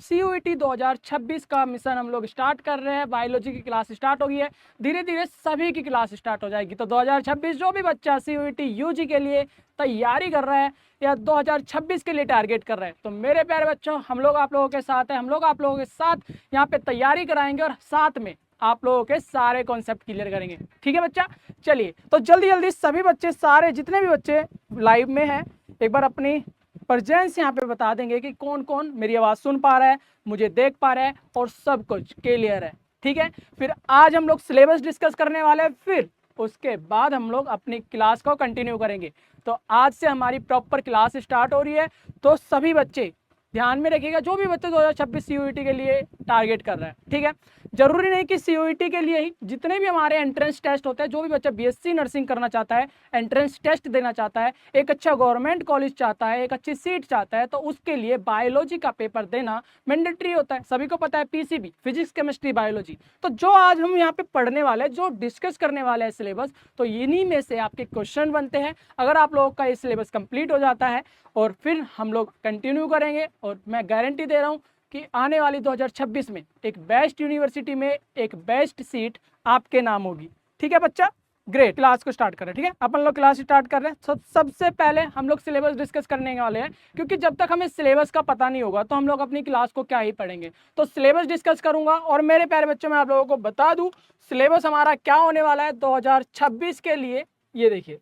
CUET 2026 का mission हम लोग स्टार्ट कर रहे हैं। बायोलॉजी की क्लास स्टार्ट हो गई है, धीरे धीरे सभी की क्लास स्टार्ट हो जाएगी। तो 2026 जो भी बच्चा CUET UG के लिए तैयारी कर रहा है या 2026 के लिए टारगेट कर रहा है, तो मेरे प्यारे बच्चों, हम लोग आप लोगों के साथ हैं। हम लोग आप लोगों के साथ यहाँ पे तैयारी कराएंगे और साथ में आप लोगों के सारे कॉन्सेप्ट क्लियर करेंगे। ठीक है बच्चा, चलिए तो जल्दी जल्दी सभी बच्चे, सारे जितने भी बच्चे लाइव में हैं, एक बार अपनी प्रेजेंस यहाँ पे बता देंगे कि कौन कौन मेरी आवाज सुन पा रहा है, मुझे देख पा रहा है और सब कुछ क्लियर है। ठीक है, फिर आज हम लोग सिलेबस डिस्कस करने वाले हैं, फिर उसके बाद हम लोग अपनी क्लास को कंटिन्यू करेंगे। तो आज से हमारी प्रॉपर क्लास स्टार्ट हो रही है, तो सभी बच्चे ध्यान में रखिएगा, जो भी बच्चे 2026 CUET के लिए टारगेट कर रहे हैं। ठीक है, जरूरी नहीं कि CUET के लिए ही, जितने भी हमारे एंट्रेंस टेस्ट होते हैं, जो भी बच्चा BSc नर्सिंग करना चाहता है, एंट्रेंस टेस्ट देना चाहता है, एक अच्छा गवर्नमेंट कॉलेज चाहता है, एक अच्छी सीट चाहता है, तो उसके लिए बायोलॉजी का पेपर देना मैंडेटरी होता है। सभी को पता है, PCB, फिजिक्स केमिस्ट्री बायोलॉजी। तो जो आज हम यहाँ पे पढ़ने वाले हैं, जो डिस्कस करने वाले हैं सिलेबस, तो इन्हीं में से आपके क्वेश्चन बनते हैं। अगर आप लोगों का ये सिलेबस कंप्लीट हो जाता है और फिर हम लोग कंटिन्यू करेंगे, और मैं गारंटी दे रहा हूँ कि आने वाली 2026 में एक बेस्ट यूनिवर्सिटी में एक बेस्ट सीट आपके नाम होगी। ठीक है बच्चा, ग्रेट। क्लास को स्टार्ट करें। ठीक है, अपन लोग क्लास स्टार्ट कर रहे हैं। सबसे पहले हम लोग सिलेबस डिस्कस करने वाले हैं, क्योंकि जब तक हमें सिलेबस का पता नहीं होगा तो हम लोग अपनी क्लास को क्या ही पढ़ेंगे। तो सिलेबस डिस्कस करूंगा, और मेरे प्यारे बच्चों, मैं आप लोगों को बता दूं सिलेबस हमारा क्या होने वाला है 2026 के लिए। ये देखिए,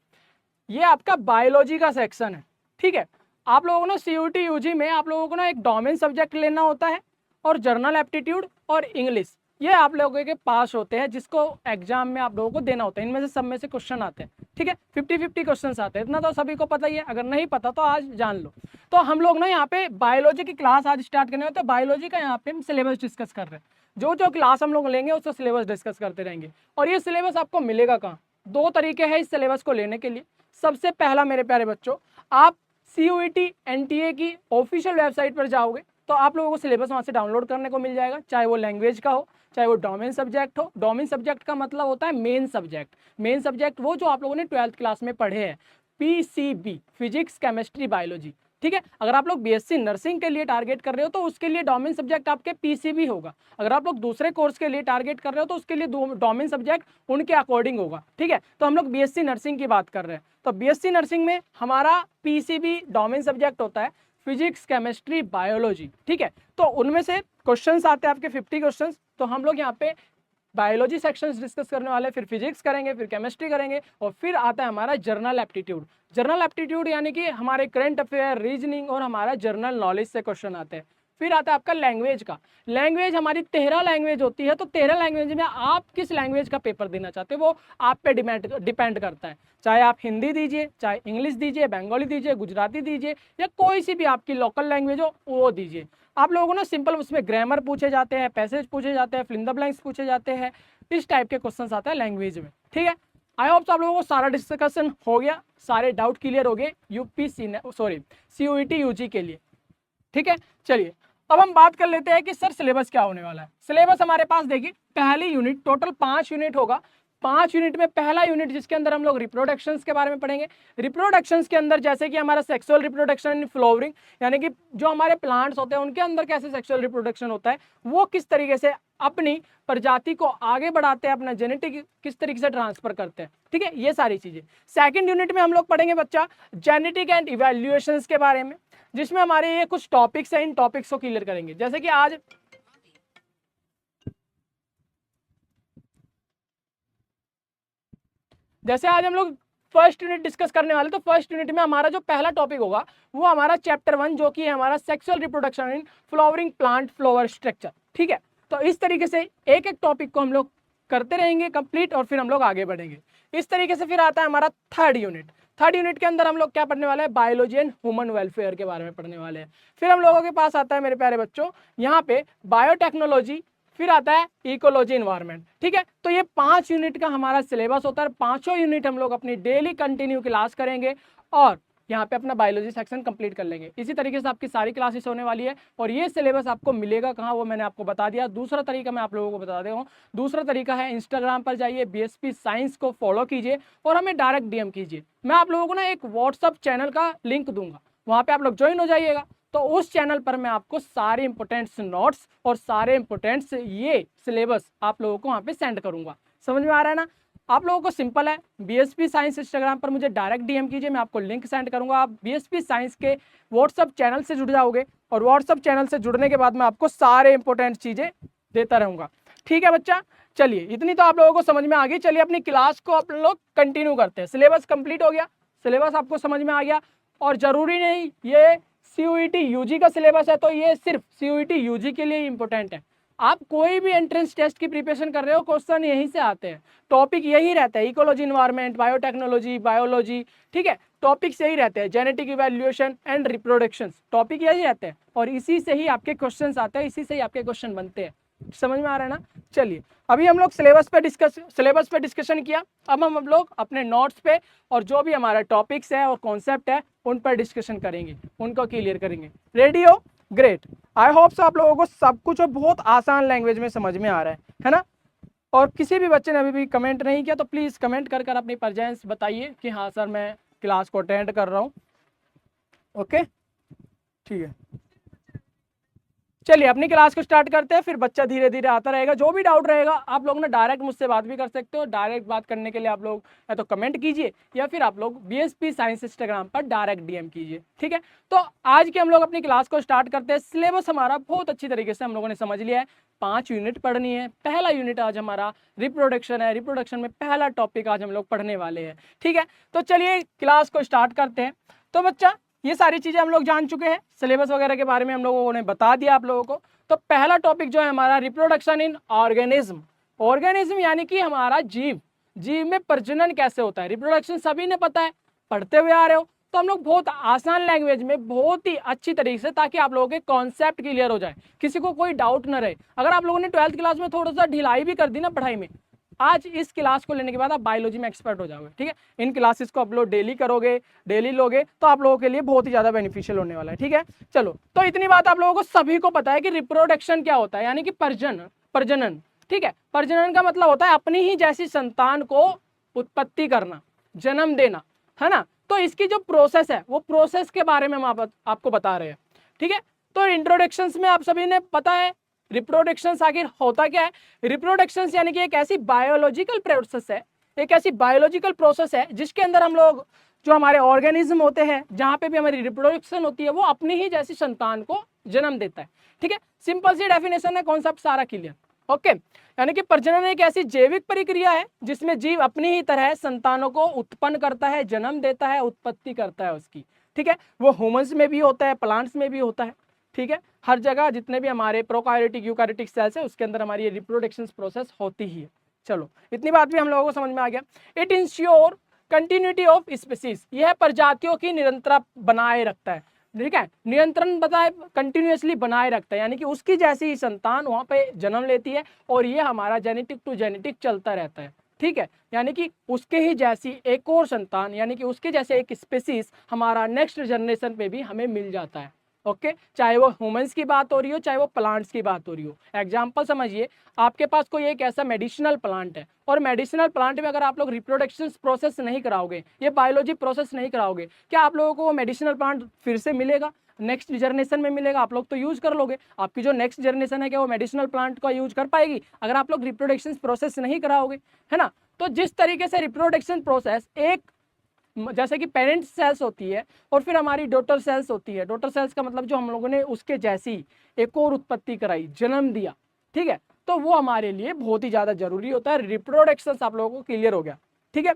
ये आपका बायोलॉजी का सेक्शन है। ठीक है, आप लोगों को ना CUET UG में आप लोगों को ना एक डोमेन सब्जेक्ट लेना होता है, और जर्नल एप्टीट्यूड और इंग्लिश, ये आप लोगों के पास होते हैं, जिसको एग्जाम में आप लोगों को देना होता है। इनमें से सब में से क्वेश्चन आते हैं। ठीक है, 50-50 क्वेश्चन आते हैं, इतना तो सभी को पता ही है। अगर नहीं पता तो आज जान लो। तो हम लोग ना यहाँ पे बायोलॉजी की क्लास आज स्टार्ट करने होते हैं। बायोलॉजी का यहाँ पे हम सिलेबस डिस्कस कर रहे हैं। जो जो क्लास हम लोग लेंगे उसका सिलेबस डिस्कस करते रहेंगे। और ये सिलेबस आपको मिलेगा कहाँ? दो तरीके हैं इस सिलेबस को लेने के लिए। सबसे पहला मेरे प्यारे बच्चों, आप CUET NTA की ऑफिशियल वेबसाइट पर जाओगे तो आप लोगों को सिलेबस वहाँ से डाउनलोड करने को मिल जाएगा, चाहे वो लैंग्वेज का हो, चाहे वो डोमेन सब्जेक्ट हो। डोमेन सब्जेक्ट का मतलब होता है मेन सब्जेक्ट। मेन सब्जेक्ट वो जो आप लोगों ने 12th क्लास में पढ़े हैं, PCB, फिजिक्स केमिस्ट्री बायोलॉजी। ठीक है, अगर आप लोग BSc नर्सिंग के लिए टारगेट कर रहे हो तो उसके लिए डोमेन सब्जेक्ट आपके PCB होगा। अगर आप लोग दूसरे कोर्स के लिए टारगेट कर रहे हो तो उसके लिए डोमेन सब्जेक्ट उनके अकॉर्डिंग होगा। ठीक है, तो हम लोग BSc नर्सिंग की बात कर रहे हैं, तो BSc नर्सिंग में हमारा PCB डोमेन सब्जेक्ट होता है फिजिक्स केमिस्ट्री बायोलॉजी। ठीक है, तो उनमें से क्वेश्चंस आते हैं आपके 50 क्वेश्चंस। तो हम लोग यहाँ पे बायोलॉजी सेक्शंस डिस्कस करने वाले हैं, फिर फिजिक्स करेंगे, फिर केमिस्ट्री करेंगे, और फिर आता है हमारा जर्नल एप्टीट्यूड। जर्नल एप्टीट्यूड यानी कि हमारे करंट अफेयर, रीजनिंग और हमारा जर्नल नॉलेज से क्वेश्चन आते हैं। फिर आता है आपका लैंग्वेज का। लैंग्वेज हमारी 13 लैंग्वेज होती है, तो 13 लैंग्वेज में आप किस लैंग्वेज का पेपर देना चाहते हो वो आप पे डिपेंड करता है। चाहे आप हिंदी दीजिए, चाहे इंग्लिश दीजिए, बंगाली दीजिए, गुजराती दीजिए, या कोई सी भी आपकी लोकल लैंग्वेज हो वो दीजिए। आप लोगों को ना सिंपल उसमें ग्रामर पूछे जाते हैं, पैसेज पूछे जाते हैं, फिल इन द ब्लैंक्स पूछे जाते हैं, इस टाइप के क्वेश्चंस आते हैं लैंग्वेज में। ठीक है, आई होप आप लोगों को सारा डिस्कशन हो गया, सारे डाउट क्लियर हो गए CUET UG के लिए। ठीक है, चलिए अब हम बात कर लेते हैं कि सर सिलेबस क्या होने वाला है। सिलेबस हमारे पास देखिए, पहली यूनिट, टोटल 5 यूनिट होगा। 5 यूनिट में पहला यूनिट जिसके अंदर हम लोग रिप्रोडक्शंस के बारे में पढ़ेंगे। रिप्रोडक्शंस के अंदर जैसे कि हमारा सेक्सुअल रिप्रोडक्शन इन फ्लावरिंग, यानी कि जो हमारे प्लांट्स होते हैं उनके अंदर कैसे सेक्सुअल रिप्रोडक्शन होता है, वो किस तरीके से अपनी प्रजाति को आगे बढ़ाते हैं, अपना जेनेटिक किस तरीके से ट्रांसफर करते हैं। ठीक है, ये सारी चीजें। सेकंड यूनिट में हम लोग पढ़ेंगे बच्चा जेनेटिक एंड इवैल्यूएशंस के बारे में, जिसमें हमारे ये कुछ टॉपिक्स हैं, इन टॉपिक्स को क्लियर करेंगे। जैसे कि आज हम लोग फर्स्ट यूनिट डिस्कस करने वाले, तो फर्स्ट यूनिट में हमारा जो पहला टॉपिक होगा वो हमारा चैप्टर 1, जो कि है हमारा sexual reproduction in flowering plant flower structure. ठीक है, तो इस तरीके से एक एक टॉपिक को हम लोग करते रहेंगे कंप्लीट, और फिर हम लोग आगे बढ़ेंगे इस तरीके से। फिर आता है हमारा थर्ड यूनिट। थर्ड यूनिट के अंदर हम लोग क्या पढ़ने वाले हैं, बायोलॉजी एंड ह्यूमन वेलफेयर के बारे में पढ़ने वाले हैं। फिर हम लोगों के पास आता है मेरे प्यारे बच्चों यहाँ पे बायोटेक्नोलॉजी, फिर आता है इकोलॉजी इन्वायरमेंट। ठीक है, तो ये 5 यूनिट का हमारा सिलेबस होता है। पांचों यूनिट हम लोग अपनी डेली कंटिन्यू क्लास करेंगे और यहाँ पे अपना बायोलॉजी सेक्शन कंप्लीट कर लेंगे। इसी तरीके से आपकी सारी क्लासेस होने वाली है, और ये सिलेबस आपको मिलेगा कहाँ वो मैंने आपको बता दिया। दूसरा तरीका मैं आप लोगों को बता दे रहा हूँ। दूसरा तरीका है, इंस्टाग्राम पर जाइए, BSP साइंस को फॉलो कीजिए और हमें डायरेक्ट DM कीजिए। मैं आप लोगों को ना एक व्हाट्सअप चैनल का लिंक दूंगा, वहाँ पे आप लोग ज्वाइन हो जाइएगा। तो उस चैनल पर मैं आपको सारे इंपॉर्टेंट नोट्स और सारे इंपॉर्टेंट ये सिलेबस आप लोगों को वहाँ पे सेंड करूँगा। समझ में आ रहा है ना? आप लोगों को सिंपल है, बीएसपी साइंस इंस्टाग्राम पर मुझे डायरेक्ट डीएम कीजिए, मैं आपको लिंक सेंड करूंगा। आप बीएसपी साइंस के व्हाट्सअप चैनल से जुड़ जाओगे और व्हाट्सअप चैनल से जुड़ने के बाद मैं आपको सारे इंपॉर्टेंट चीज़ें देता रहूँगा। ठीक है बच्चा, चलिए इतनी तो आप लोगों को समझ में आ गई। चलिए अपनी क्लास को आप लोग कंटिन्यू करते हैं। सिलेबस कंप्लीट हो गया, सिलेबस आपको समझ में आ गया। और ज़रूरी नहीं ये सीयूईटी यूजी का सिलेबस है तो ये सिर्फ सीयूईटी यूजी के लिए इंपॉर्टेंट है। आप कोई भी एंट्रेंस टेस्ट की प्रिपरेशन कर रहे हो, क्वेश्चन यहीं से आते हैं, टॉपिक यही रहता है, इकोलॉजी, इन्वायरमेंट, बायोटेक्नोलॉजी, बायोलॉजी, ठीक है, टॉपिक्स यही रहते हैं, genetic evaluation and reproduction, topic यही रहते हैं और इसी से ही आपके क्वेश्चंस आते हैं, इसी से ही आपके क्वेश्चन बनते हैं। समझ में आ रहा है ना? चलिए अभी हम लोग सिलेबस पे डिस्कशन किया, अब हम लोग अपने नोट्स पे और जो भी हमारा टॉपिक्स है और कॉन्सेप्ट है उन पर डिस्कशन करेंगे, उनको क्लियर करेंगे। रेडी हो? ग्रेट। आई होप सो आप लोगों को सब कुछ बहुत आसान लैंग्वेज में समझ में आ रहा है ना? और किसी भी बच्चे ने अभी भी कमेंट नहीं किया तो प्लीज़ कमेंट कर अपनी प्रेजेंस बताइए कि हाँ सर मैं क्लास को अटेंड कर रहा हूँ। ओके ठीक है, चलिए अपनी क्लास को स्टार्ट करते हैं, फिर बच्चा धीरे धीरे आता रहेगा। जो भी डाउट रहेगा आप लोग ना डायरेक्ट मुझसे बात भी कर सकते हो। डायरेक्ट बात करने के लिए आप लोग या तो कमेंट कीजिए या फिर आप लोग बीएसपी साइंस इंस्टाग्राम पर डायरेक्ट डीएम कीजिए। ठीक है, तो आज के हम लोग अपनी क्लास को स्टार्ट करते हैं। सिलेबस हमारा बहुत अच्छी तरीके से हम लोगों ने समझ लिया है। 5 यूनिट पढ़नी है। पहला यूनिट आज हमारा रिप्रोडक्शन है। रिप्रोडक्शन में पहला टॉपिक आज हम लोग पढ़ने वाले हैं। ठीक है, तो चलिए क्लास को स्टार्ट करते हैं। तो बच्चा ये सारी चीज़ें हम लोग जान चुके हैं, सिलेबस वगैरह के बारे में हम लोगों ने बता दिया आप लोगों को। तो पहला टॉपिक जो है हमारा रिप्रोडक्शन इन ऑर्गेनिज्म। ऑर्गेनिज्म यानी कि हमारा जीव, जीव में प्रजनन कैसे होता है। रिप्रोडक्शन सभी ने पता है, पढ़ते हुए आ रहे हो, तो हम लोग बहुत आसान लैंग्वेज में बहुत ही अच्छी तरीके से, ताकि आप लोगों के कॉन्सेप्ट क्लियर हो जाए, किसी को कोई डाउट न रहे। अगर आप लोगों ने 12th क्लास में थोड़ा सा ढिलाई भी कर दी ना पढ़ाई में, आज इस क्लास को लेने के बाद आप बायोलॉजी में एक्सपर्ट हो जाओगे। ठीक है, इन क्लासेस को आप लोग डेली करोगे, डेली लोगे तो आप लोगों के लिए बहुत ही ज़्यादा बेनिफिशियल होने वाला है। ठीक है, चलो तो इतनी बात आप लोगों को सभी को पता है कि रिप्रोडक्शन क्या होता है, यानी कि प्रजनन। ठीक है, प्रजनन का मतलब होता है अपनी ही जैसी संतान को उत्पत्ति करना, जन्म देना, है ना? तो इसकी जो प्रोसेस है वो प्रोसेस के बारे में हम आपको बता रहे हैं। ठीक है, तो इंट्रोडक्शंस में आप सभी ने पता है रिप्रोडक्शंस आखिर होता क्या है। रिप्रोडक्शंस यानी कि एक ऐसी बायोलॉजिकल प्रोसेस है, एक ऐसी बायोलॉजिकल प्रोसेस है जिसके अंदर हम लोग जो हमारे ऑर्गेनिज्म होते हैं, जहाँ पे भी हमारी रिप्रोडक्शन होती है, वो अपनी ही जैसी संतान को जन्म देता है। ठीक है, सिंपल सी डेफिनेशन है, कॉन्सेप्ट सारा क्लियर। ओके, यानी कि प्रजनन एक ऐसी जैविक प्रक्रिया है जिसमें जीव अपनी ही तरह संतानों को उत्पन्न करता है, जन्म देता है, उत्पत्ति करता है उसकी। ठीक है, वो ह्यूमंस में भी होता है, प्लांट्स में भी होता है। ठीक है, हर जगह जितने भी हमारे प्रोकार्योटिक यूकार्योटिक सेल्स है उसके अंदर हमारी ये रिप्रोडक्शन प्रोसेस होती ही है। चलो इतनी बात भी हम लोगों को समझ में आ गया। It ensure continuity of species, यह प्रजातियों की निरंतरता बनाए रखता है। ठीक है, नियंत्रण बताए कंटिन्यूअसली बनाए रखता है, यानी कि उसकी जैसी ही संतान वहां पे जन्म लेती है और ये हमारा जेनेटिक टू जेनेटिक चलता रहता है। ठीक है, यानी कि उसके ही जैसी एक और संतान, यानी कि उसके जैसे एक स्पीसीज हमारा नेक्स्ट जनरेशन पे भी हमें मिल जाता है। ओके, चाहे वो ह्यूमंस की बात हो रही हो, चाहे वो प्लांट्स की बात हो रही हो। एग्जांपल समझिए, आपके पास कोई एक ऐसा मेडिसिनल प्लांट है और मेडिसिनल प्लांट में अगर आप लोग रिप्रोडक्शन प्रोसेस नहीं कराओगे, ये बायोलॉजी प्रोसेस नहीं कराओगे, क्या आप लोगों को वो मेडिसिनल प्लांट फिर से मिलेगा? नेक्स्ट जनरेशन में मिलेगा, आप लोग तो यूज कर लोगे। आपकी जो नेक्स्ट जनरेशन है क्या वो मेडिसिनल प्लांट का यूज कर पाएगी अगर आप लोग रिप्रोडक्शन प्रोसेस नहीं कराओगे, है ना? तो जिस तरीके से रिप्रोडक्शन प्रोसेस एक जैसे कि पेरेंट सेल्स होती है और फिर हमारी डॉटर सेल्स होती है। डॉटर सेल्स का मतलब जो हम लोगों ने उसके जैसी एक और उत्पत्ति कराई, जन्म दिया। ठीक है, तो वो हमारे लिए बहुत ही ज्यादा जरूरी होता है। रिप्रोडक्शन आप लोगों को क्लियर हो गया? ठीक है,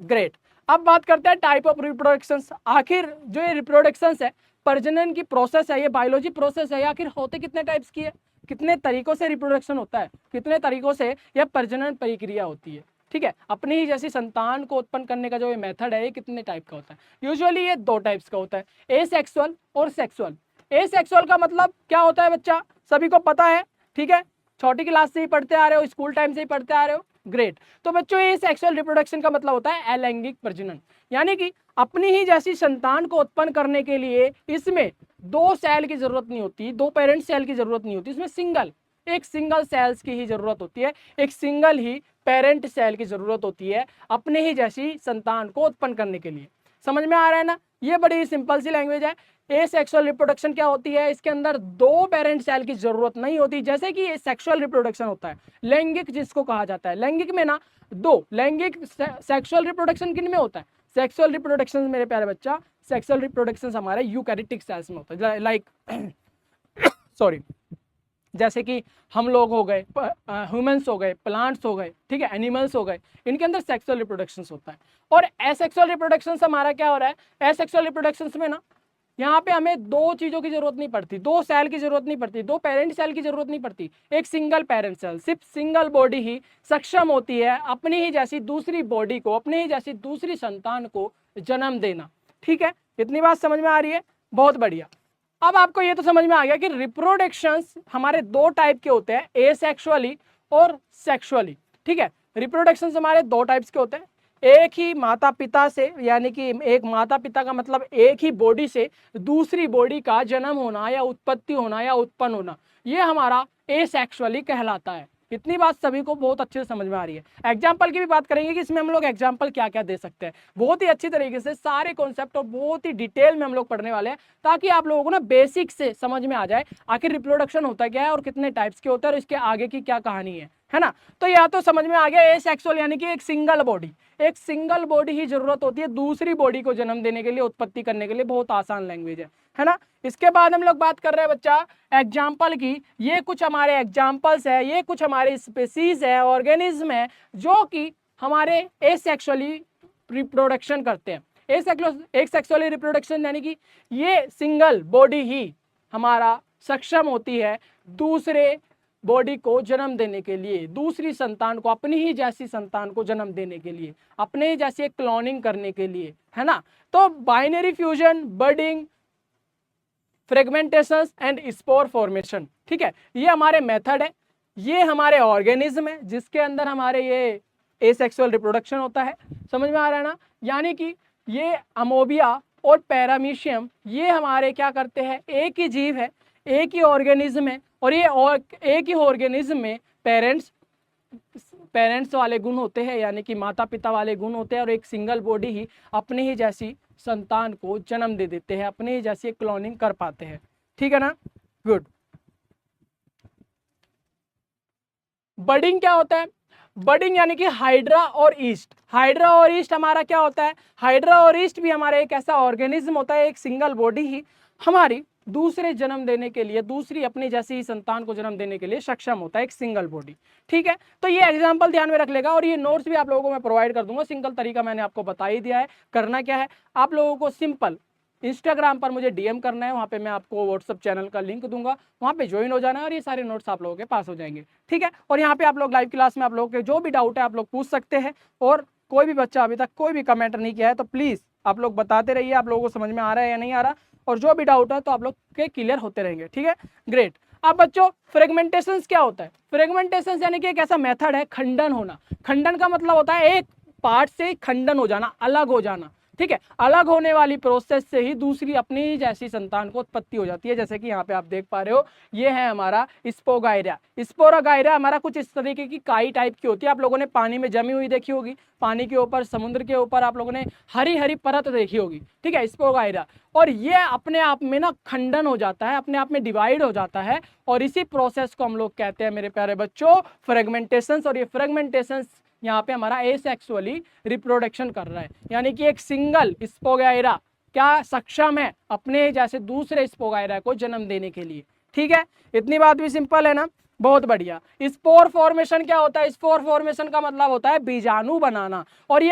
ग्रेट। अब बात करते हैं टाइप ऑफ रिप्रोडक्शन। आखिर जो ये रिप्रोडक्शन है, प्रजनन की प्रोसेस है, ये बायोलॉजी प्रोसेस है, आखिर होते कितने टाइप्स की है, कितने तरीकों से रिप्रोडक्शन होता है, कितने तरीकों से यह प्रजनन प्रक्रिया होती है। ठीक है, अपनी ही जैसी संतान को उत्पन्न करने का जो ये मेथड है, ये कितने टाइप का होता है? यूजुअली ये 2 टाइप्स का होता है, एसेक्सुअल और सेक्सुअल। एसेक्सुअल का मतलब क्या होता है बच्चा, सभी को पता है। ठीक है, छोटी क्लास से ही पढ़ते आ रहे हो, स्कूल टाइम से ही पढ़ते आ रहे हो। ग्रेट। तो बच्चों ये सेक्सुअल रिप्रोडक्शन का मतलब होता है अलैंगिक प्रजनन, यानी कि अपनी ही जैसी संतान को उत्पन्न करने के लिए इसमें 2 सेल की जरूरत नहीं होती, 2 पेरेंट सेल की जरूरत नहीं होती, इसमें एक सिंगल सेल्स की ही जरूरत होती है, एक सिंगल ही पेरेंट सेल की जरूरत होती है अपने ही जैसी संतान को उत्पन्न करने के लिए। समझ में आ रहा है ना? ये बड़ी सिंपल सी लैंग्वेज है। एसेक्सुअल रिप्रोडक्शन क्या होती है, इसके अंदर दो पेरेंट सेल की जरूरत नहीं होती, जैसे कि सेक्सुअल रिप्रोडक्शन होता है, लैंगिक जिसको कहा जाता है। लैंगिक में ना दो, लैंगिक सेक्सुअल रिप्रोडक्शन किन में होता है, सेक्सुअल रिप्रोडक्शन मेरे प्यारे बच्चा, सेक्सुअल रिप्रोडक्शन हमारे यूकैरियोटिक सेल्स में होता है, लाइक सॉरी, जैसे कि हम लोग हो गए, ह्यूमंस हो गए, प्लांट्स हो गए, ठीक है, एनिमल्स हो गए, इनके अंदर सेक्सुअल रिप्रोडक्शन होता है। और एसेक्सुअल रिप्रोडक्शन हमारा क्या हो रहा है, एसेक्सुअल रिप्रोडक्शन में ना यहाँ पे हमें दो चीजों की जरूरत नहीं पड़ती, दो सेल की जरूरत नहीं पड़ती, दो पेरेंट सेल की जरूरत नहीं पड़ती, एक सिंगल पेरेंट सेल, सिर्फ सिंगल बॉडी ही सक्षम होती है अपनी ही जैसी दूसरी बॉडी को, अपनी ही जैसी दूसरी संतान को जन्म देना। ठीक है, इतनी बात समझ में आ रही है, बहुत बढ़िया। अब आपको ये तो समझ में आ गया कि रिप्रोडक्शंस हमारे दो टाइप के होते हैं, एसेक्सुअली और सेक्सुअली। ठीक है, रिप्रोडक्शंस हमारे दो टाइप्स के होते हैं, एक ही माता पिता से, यानी कि एक माता पिता का मतलब एक ही बॉडी से दूसरी बॉडी का जन्म होना या उत्पत्ति होना या उत्पन्न होना, ये हमारा एसेक्सुअली कहलाता है। इतनी बात सभी को बहुत अच्छे से समझ में आ रही है। एग्जाम्पल की भी बात करेंगे कि इसमें हम लोग एग्जाम्पल क्या क्या दे सकते हैं, बहुत ही अच्छी तरीके से सारे कॉन्सेप्ट और बहुत ही डिटेल में हम लोग पढ़ने वाले हैं, ताकि आप लोगों को ना बेसिक से समझ में आ जाए आखिर रिप्रोडक्शन होता क्या है और कितने टाइप्स के होते हैं और इसके आगे की क्या कहानी है ना। तो या तो समझ में आ गया एसेक्सुअल यानी कि एक सिंगल बॉडी, एक सिंगल बॉडी ही जरूरत होती है दूसरी बॉडी को जन्म देने के लिए, उत्पत्ति करने के लिए, बहुत आसान लैंग्वेज है ना। इसके बाद हम लोग बात कर रहे हैं बच्चा एग्जाम्पल की, ये कुछ हमारे एग्जाम्पल्स है, ये कुछ हमारे स्पीसीज है, ऑर्गेनिज्म है जो कि हमारे एसेक्सुअली रिप्रोडक्शन करते हैं। एसेक्सुअली रिप्रोडक्शन यानी कि ये सिंगल बॉडी ही हमारा सक्षम होती है दूसरे बॉडी को जन्म देने के लिए, दूसरी संतान को, अपनी ही जैसी संतान को जन्म देने के लिए, अपने ही जैसी क्लोनिंग करने के लिए, है ना। तो binary fusion, budding, fragmentation and spore formation, ठीक है, ये हमारे मेथड है, ये हमारे ऑर्गेनिज्म है जिसके अंदर हमारे ये एसेक्सुअल रिप्रोडक्शन होता है। समझ में आ रहा है ना, यानी कि ये अमोबिया और पैरामीशियम ये हमारे क्या करते हैं, एक ही जीव है, एक ही ऑर्गेनिज्म है, और ये एक ही ऑर्गेनिज्म में पेरेंट्स वाले गुण होते हैं, यानी कि माता पिता वाले गुण होते हैं, और एक सिंगल बॉडी ही अपनी ही जैसी संतान को जन्म दे देते हैं, अपनी ही जैसी क्लोनिंग कर पाते हैं। ठीक है ना, गुड। बडिंग क्या होता है, बडिंग यानी कि हाइड्रा और ईस्ट। हाइड्रा और ईस्ट हमारा क्या होता है, हाइड्रा और ईस्ट भी हमारा एक ऐसा ऑर्गेनिज्म होता है, एक सिंगल बॉडी ही हमारी दूसरे जन्म देने के लिए, दूसरी अपनी जैसी ही संतान को जन्म देने के लिए सक्षम होता है, एक सिंगल बॉडी। ठीक है, तो ये एग्जांपल ध्यान में रख लेगा, और ये नोट्स भी आप लोगों को मैं प्रोवाइड कर दूंगा। सिंगल तरीका मैंने आपको बता ही दिया है। करना क्या है, आप लोगों को सिंपल इंस्टाग्राम पर मुझे डीएम करना है, वहाँ पे मैं आपको व्हाट्सअप चैनल का लिंक दूंगा, वहाँ पे ज्वाइन हो जाना है और ये सारे नोट्स आप लोगों के पास हो जाएंगे। ठीक है, और यहाँ पे आप लोग लाइव क्लास में आप लोगों के जो भी डाउट है आप लोग पूछ सकते हैं, और कोई भी बच्चा अभी तक कोई भी कमेंट नहीं किया है तो प्लीज़ आप लोग बताते रहिए आप लोगों को समझ में आ रहा है या नहीं आ रहा, और जो भी डाउट है तो आप लोग के क्लियर होते रहेंगे। ठीक है, ग्रेट। अब बच्चों फ्रेगमेंटेशन क्या होता है, फ्रेगमेंटेशन यानी कि एक ऐसा मेथड है खंडन होना। खंडन का मतलब होता है एक पार्ट से खंडन हो जाना, अलग हो जाना। ठीक है, अलग होने वाली प्रोसेस से ही दूसरी अपनी जैसी संतान को उत्पत्ति हो जाती है। जैसे कि यहाँ पे आप देख पा रहे हो, ये है हमारा स्पोगायरा। स्पोरागायरा हमारा कुछ इस तरीके की काई टाइप की होती है, आप लोगों ने पानी में जमी हुई देखी होगी, पानी के ऊपर, समुद्र के ऊपर आप लोगों ने हरी हरी परत देखी होगी। ठीक है, स्पोगायरा, और ये अपने आप में ना खंडन हो जाता है, अपने आप में डिवाइड हो जाता है, और इसी प्रोसेस को हम लोग कहते हैं मेरे प्यारे बच्चों फ्रेगमेंटेशन। और ये फ्रेगमेंटेशन यहाँ पे हमारा एसेक्सुअली रिप्रोडक्शन कर रहा है, यानी कि एक सिंगल स्पोगायरा क्या सक्षम है अपने जैसे दूसरे स्पोगायरा को जन्म देने के लिए। ठीक है, इतनी बात भी सिंपल है ना, बहुत बढ़िया। स्पोर फॉर्मेशन क्या होता है, स्पोर फॉर्मेशन का मतलब होता है बीजाणु बनाना, और ये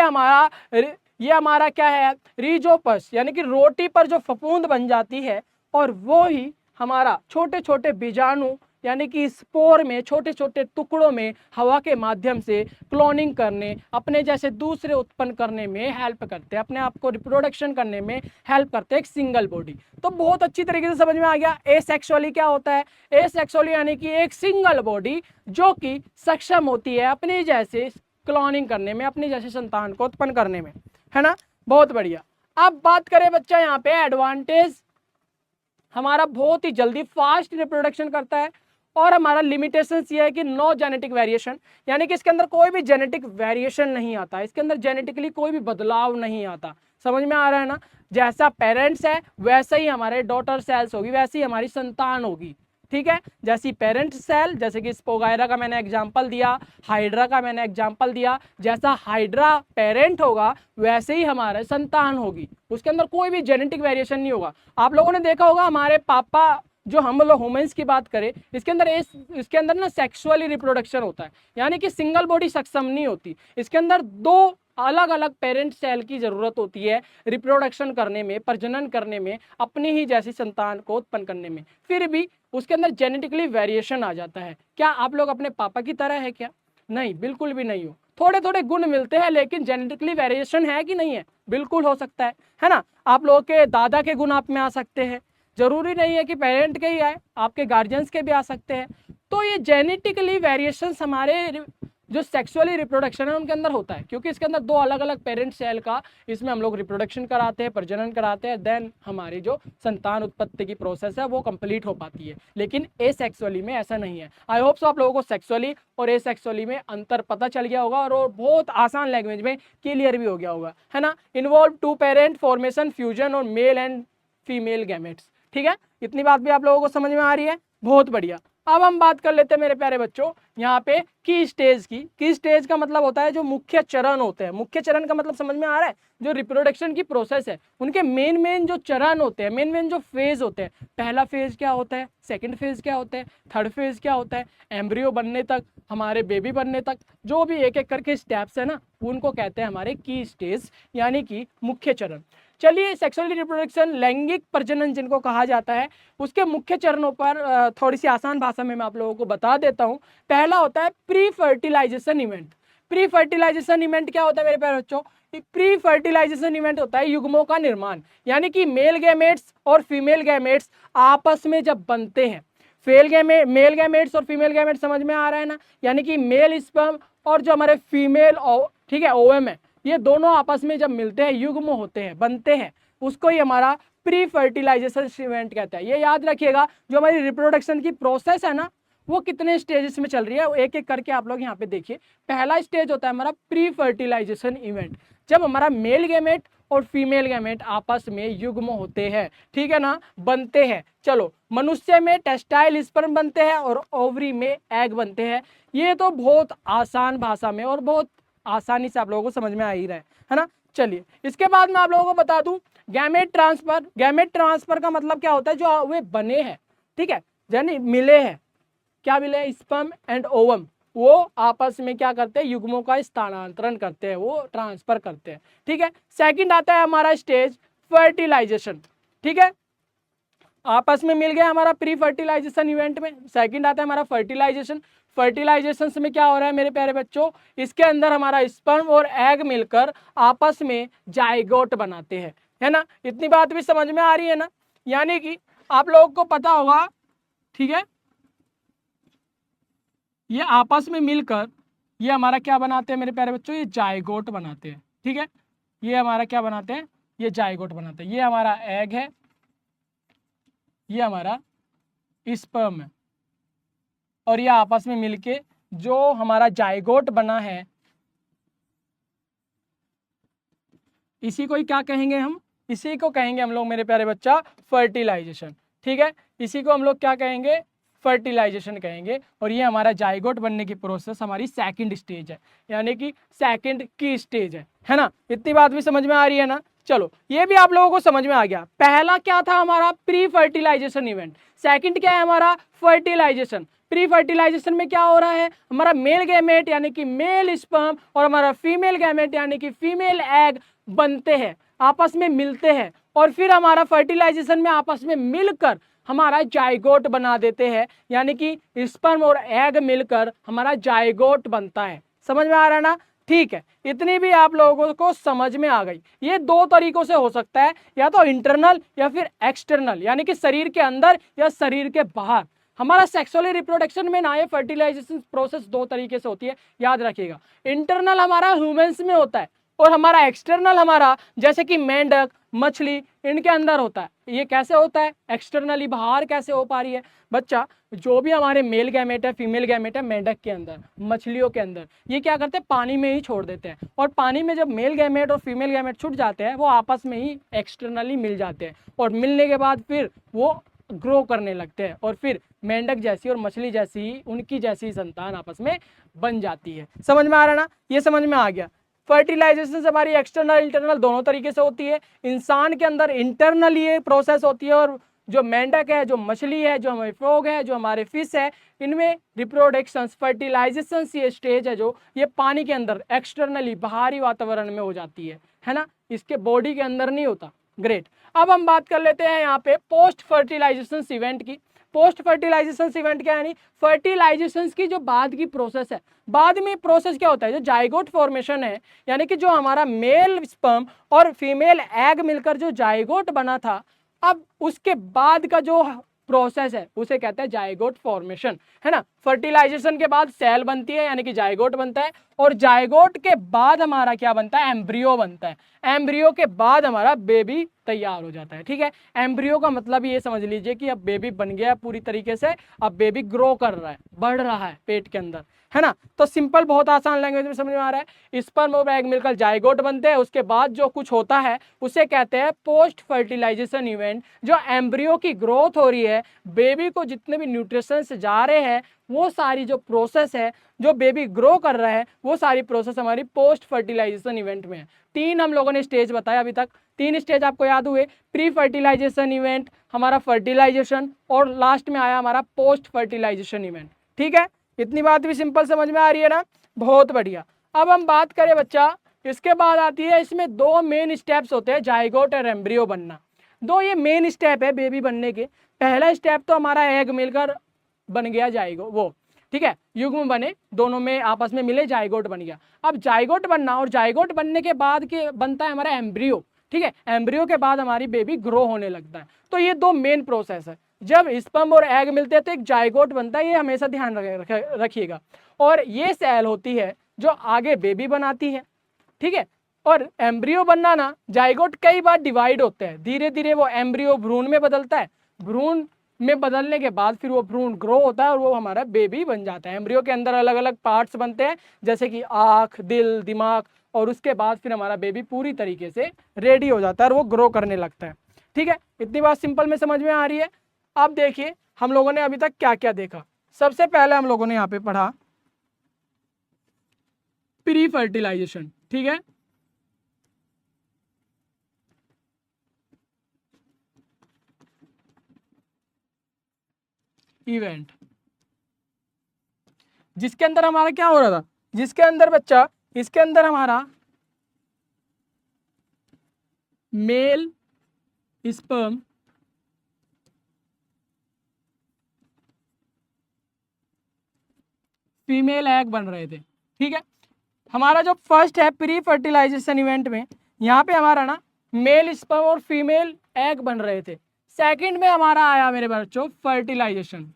हमारा क्या है, रिजोपस, यानी कि रोटी पर जो फफूंद बन जाती है, और वो ही हमारा छोटे छोटे बीजाणु यानी कि स्पोर में छोटे छोटे टुकड़ों में हवा के माध्यम से क्लोनिंग करने, अपने जैसे दूसरे उत्पन्न करने में हेल्प करते हैं, अपने आप को रिप्रोडक्शन करने में हेल्प करते हैं, एक सिंगल बॉडी। तो बहुत अच्छी तरीके से समझ में आ गया एसेक्सुअली क्या होता है। एसेक्सुअली यानी कि एक सिंगल बॉडी जो कि सक्षम होती है अपने जैसे क्लोनिंग करने में, अपनी जैसी संतान को उत्पन्न करने में, है ना, बहुत बढ़िया। अब बात करें बच्चा यहाँ पे एडवांटेज, हमारा बहुत ही जल्दी फास्ट रिप्रोडक्शन करता है, और हमारा लिमिटेशन ये है कि नो जेनेटिक वेरिएशन, यानी कि इसके अंदर कोई भी जेनेटिक वेरिएशन नहीं आता, इसके अंदर जेनेटिकली कोई भी बदलाव नहीं आता। समझ में आ रहा है ना। जैसा पेरेंट्स है वैसे ही हमारे डॉटर सेल्स होगी, वैसे ही हमारी संतान होगी, ठीक है। जैसी पेरेंट सेल, जैसे कि स्पोगायरा का मैंने एग्जांपल दिया, हाइड्रा का मैंने एग्जांपल दिया, जैसा हाइड्रा पेरेंट होगा वैसे ही हमारे संतान होगी, उसके अंदर कोई भी जेनेटिक वेरिएशन नहीं होगा। आप लोगों ने देखा होगा हमारे पापा, जो हम लोग ह्यूमंस की बात करें, इसके अंदर ना सेक्सुअली रिप्रोडक्शन होता है, यानी कि सिंगल बॉडी सक्षम नहीं होती। इसके अंदर दो अलग अलग पेरेंट सेल की जरूरत होती है रिप्रोडक्शन करने में, प्रजनन करने में, अपनी ही जैसी संतान को उत्पन्न करने में। फिर भी उसके अंदर जेनेटिकली वेरिएशन आ जाता है। क्या आप लोग अपने पापा की तरह है क्या? नहीं, बिल्कुल भी नहीं हो। थोड़े थोड़े गुण मिलते हैं, लेकिन जेनेटिकली वेरिएशन है कि नहीं है? बिल्कुल हो सकता है ना। आप लोगों के दादा के गुण आप में आ सकते हैं, जरूरी नहीं है कि पेरेंट के ही आए, आपके गार्जियंस के भी आ सकते हैं। तो ये जेनेटिकली वेरिएशंस हमारे जो सेक्सुअली रिप्रोडक्शन है उनके अंदर होता है, क्योंकि इसके अंदर दो अलग अलग पेरेंट सेल का इसमें हम लोग रिप्रोडक्शन कराते हैं, प्रजनन कराते हैं, देन हमारी जो संतान उत्पत्ति की प्रोसेस है वो कंप्लीट हो पाती है। लेकिन एसेक्सुअली में ऐसा नहीं है। आई होप सो आप लोगों को सेक्सुअली और एसेक्सुअली में अंतर पता चल गया होगा, और वो बहुत आसान लैंग्वेज में क्लियर भी हो गया होगा, है ना। Involve two parent formation, fusion और मेल एंड फीमेल गैमेट्स, ठीक है। इतनी बात भी आप लोगों को समझ में आ रही है? बहुत बढ़िया। अब हम बात कर लेते हैं मेरे प्यारे बच्चों यहाँ पे की स्टेज की। की स्टेज का मतलब होता है जो मुख्य चरण होते हैं। मुख्य चरण का मतलब समझ में आ रहा है? जो रिप्रोडक्शन की प्रोसेस है उनके मेन जो चरण होते हैं, मेन जो फेज होते हैं। पहला फेज क्या होता है, सेकंड फेज क्या होता है, थर्ड फेज क्या होता है, एम्ब्रियो बनने तक, हमारे बेबी बनने तक, जो भी एक एक करके स्टेप्स है ना, उनको कहते हैं हमारे की स्टेज, यानी कि मुख्य चरण। चलिए, सेक्सुअल रिप्रोडक्शन, लैंगिक प्रजनन जिनको कहा जाता है, उसके मुख्य चरणों पर थोड़ी सी आसान भाषा में मैं आप लोगों को बता देता हूं। पहला होता है pre fertilization event. Pre fertilization event क्या होता है मेरे प्यारे बच्चों? प्री फर्टिलाइजेशन इवेंट होता है युग्मों का निर्माण, यानी कि मेल गैमेट्स और फीमेल गैमेट्स आपस में जब बनते हैं। मेल गैमेट्स और फीमेल गैमेट्स समझ में आ रहा है ना, यानी कि मेल स्पर्म और जो हमारे फीमेल, ठीक है, ओवम है, ये दोनों आपस में जब मिलते हैं, युग्म होते हैं, बनते हैं, उसको ही हमारा प्री फर्टिलाइजेशन इवेंट कहता है। ये याद रखिएगा, जो हमारी रिप्रोडक्शन की प्रोसेस है ना, वो कितने स्टेजेस में चल रही है, एक एक करके आप लोग यहाँ पे देखिए। पहला स्टेज होता है हमारा प्री फर्टिलाइजेशन इवेंट, जब हमारा मेल गैमेट और फीमेल गैमेट आपस में युग्म होते हैं, ठीक है ना, बनते हैं। चलो, मनुष्य में टेस्टाइल स्पर्म बनते हैं और ओवरी में एग बनते हैं। ये तो बहुत आसान भाषा में और बहुत आसानी से आप लोगों को समझ में आ ही रहा है ना। चलिए, इसके बाद मैं आप लोगों को बता दूं गैमेट ट्रांसफर। गैमेट ट्रांसफर का मतलब क्या होता है? जो वे बने हैं, ठीक है, यानी मिले हैं, क्या मिले हैं? स्पर्म एंड ओवम, वो आपस में क्या करते हैं? युग्मों का स्थानांतरण करते हैं, वो ट्रांसफर करते हैं, ठीक है। सेकंड आता है हमारा स्टेज फर्टिलाइजेशन, ठीक है, आपस में मिल गया हमारा प्री फर्टिलाइजेशन इवेंट में। सेकंड आता है हमारा फर्टिलाइजेशन। फर्टिलाइजेशन में क्या हो रहा है मेरे प्यारे बच्चों? इसके अंदर हमारा स्पर्म और एग मिलकर आपस में जाइगोट बनाते हैं, है ना। इतनी बात भी समझ में आ रही है ना? यानी कि आप लोगों को पता होगा, ठीक है, ये आपस में मिलकर ये हमारा क्या बनाते हैं मेरे प्यारे बच्चों? ये जाइगोट बनाते हैं, ठीक है। ये हमारा क्या बनाते हैं? ये जाइगोट बनाते हैं। ये हमारा एग है, ये हमारा स्पर्म है, और ये आपस में मिलके जो हमारा जाइगोट बना है, इसी को ही क्या कहेंगे हम? इसी को कहेंगे हम लोग मेरे प्यारे बच्चा फर्टिलाइजेशन, ठीक है। इसी को हम लोग क्या कहेंगे? फर्टिलाइजेशन कहेंगे। और ये हमारा जाइगोट बनने की प्रोसेस हमारी सेकंड स्टेज है, यानी कि सेकंड की स्टेज है ना। इतनी बात भी समझ में आ रही है ना? चलो, ये भी आप लोगों को समझ में आ गया। पहला क्या था हमारा? Pre fertilization event. सेकंड क्या है हमारा? फर्टिलाइजेशन। प्री फर्टिलाइजेशन में क्या हो रहा है? हमारा मेल गैमेट यानी कि मेल स्पर्म और हमारा फीमेल गैमेट यानी कि फीमेल एग बनते हैं, आपस में मिलते हैं, और फिर हमारा फर्टिलाइजेशन में आपस में मिलकर हमारा जाइगोट बना देते हैं, यानी कि स्पर्म और एग मिलकर हमारा जाइगोट बनता है। समझ में आ रहा है ना? ठीक है, इतनी भी आप लोगों को समझ में आ गई। ये दो तरीकों से हो सकता है, या तो इंटरनल या फिर एक्सटर्नल, यानी कि शरीर के अंदर या शरीर के बाहर। हमारा सेक्सुअली रिप्रोडक्शन में ना ये फर्टिलाइजेशन प्रोसेस दो तरीके से होती है, याद रखिएगा। इंटरनल हमारा ह्यूमंस में होता है, और हमारा एक्सटर्नल हमारा जैसे कि मेंढक, मछली, इनके अंदर होता है। ये कैसे होता है, एक्सटर्नली बाहर कैसे हो पा रही है बच्चा, जो भी हमारे मेल गैमेट है, फीमेल गैमेट है, मेंढक के अंदर, मछलियों के अंदर, ये क्या करते हैं, पानी में ही छोड़ देते हैं। और पानी में जब मेल गैमेट और फीमेल गैमेट छूट जाते हैं, वो आपस में ही एक्सटर्नली मिल जाते हैं, और मिलने के बाद फिर वो ग्रो करने लगते हैं, और फिर मेंढक जैसी और मछली जैसी ही, उनकी जैसी संतान आपस में बन जाती है। समझ में आ रहा ना, ये समझ में आ गया। फर्टिलाइजेशन से हमारी एक्सटर्नल इंटरनल दोनों तरीके से होती है। इंसान के अंदर इंटरनल ये प्रोसेस होती है, और जो मेंढक है, जो मछली है, जो हमारे फ्रॉग है, जो हमारे फिश है, इनमें रिप्रोडक्शन, फर्टिलाइजेशन ये स्टेज है जो ये पानी के अंदर एक्सटर्नली बाहरी वातावरण में हो जाती है ना, इसके बॉडी के अंदर नहीं होता। ग्रेट। अब हम बात कर लेते हैं यहाँ पे पोस्ट फर्टिलाइजेशन इवेंट की। पोस्ट फर्टिलाइजेशन इवेंट क्या है, यानी फर्टिलाइजेशन की जो बाद की प्रोसेस है। बाद में प्रोसेस क्या होता है, जो जाइगोट फॉर्मेशन है, यानी कि जो हमारा मेल स्पर्म और फीमेल एग मिलकर जो जाइगोट बना था, अब उसके बाद का जो प्रोसेस है उसे कहते हैं जाइगोट फॉर्मेशन, है ना। फर्टिलाइजेशन के बाद सेल बनती है, यानी कि जाइगोट बनता है, और जाइगोट के बाद हमारा क्या बनता है, एम्ब्रियो बनता है। एम्ब्रियो के बाद हमारा बेबी तैयार हो जाता है, ठीक है। एम्ब्रियो का मतलब ये समझ लीजिए कि अब बेबी बन गया पूरी तरीके से, अब बेबी ग्रो कर रहा है, बढ़ रहा है पेट के अंदर, है ना। तो सिंपल, बहुत आसान लैंग्वेज में समझ में आ रहा है। स्पर्म और एग मिलकर जाइगोट बनते हैं, उसके बाद जो कुछ होता है उसे कहते हैं पोस्ट फर्टिलाइजेशन इवेंट। जो एम्ब्रियो की ग्रोथ हो रही है, बेबी को जितने भी न्यूट्रिशंस जा रहे हैं, वो सारी जो प्रोसेस है, जो बेबी ग्रो कर रहा है, वो सारी प्रोसेस हमारी पोस्ट फर्टिलाइजेशन इवेंट में है। 3 हम लोगों ने स्टेज बताया अभी तक, 3 स्टेज आपको याद हुए, प्री फर्टिलाइजेशन इवेंट, हमारा फर्टिलाइजेशन, और लास्ट में आया हमारा पोस्ट फर्टिलाइजेशन इवेंट। ठीक है, इतनी बात भी सिंपल समझ में आ रही है ना, बहुत बढ़िया। अब हम बात करें बच्चा, इसके बाद आती है, इसमें 2 मेन स्टेप्स होते हैं, जाइगोट और एम्ब्रियो बनना। 2 ये मेन स्टेप है बेबी बनने के। पहला स्टेप तो हमारा एग मिलकर बन गया जाइगो, वो ठीक है, युग्म बने, दोनों में आपस में मिले, जाइगोट बन गया। अब जाइगोट बनना, और जाइगोट बनने के बाद के बनता है हमारा एम्ब्रियो, ठीक है। एम्ब्रियो के बाद हमारी बेबी ग्रो होने लगता है। तो ये 2 मेन प्रोसेस है। जब स्पर्म और एग मिलते हैं तो एक जाइगोट बनता है, ये हमेशा ध्यान रखिएगा। और ये सेल होती है जो आगे बेबी बनाती है, ठीक है। और एम्ब्रियो बनना ना, जाइगोट कई बार डिवाइड होते हैं, धीरे धीरे वो एम्ब्रियो भ्रूण में बदलता है, भ्रूण में बदलने के बाद फिर वो भ्रूण ग्रो होता है और वो हमारा बेबी बन जाता है। एम्ब्रियो के अंदर अलग अलग पार्ट्स बनते हैं, जैसे कि आँख, दिल, दिमाग, और उसके बाद फिर हमारा बेबी पूरी तरीके से रेडी हो जाता है और वो ग्रो करने लगता है। ठीक है, इतनी बात सिंपल में समझ में आ रही है। अब देखिए हम लोगों ने अभी तक क्या क्या देखा। सबसे पहले हम लोगों ने यहाँ पे पढ़ा प्री फर्टिलाइजेशन, ठीक है। इवेंट, जिसके अंदर हमारा क्या हो रहा था, जिसके अंदर बच्चा, इसके अंदर हमारा मेल स्पर्म फीमेल एग बन रहे थे, ठीक है। हमारा जो फर्स्ट है प्री फर्टिलाइजेशन इवेंट में, यहाँ पे हमारा ना मेल स्पर्म और फीमेल एग बन रहे थे। सेकंड में हमारा आया मेरे बच्चों फर्टिलाइजेशन।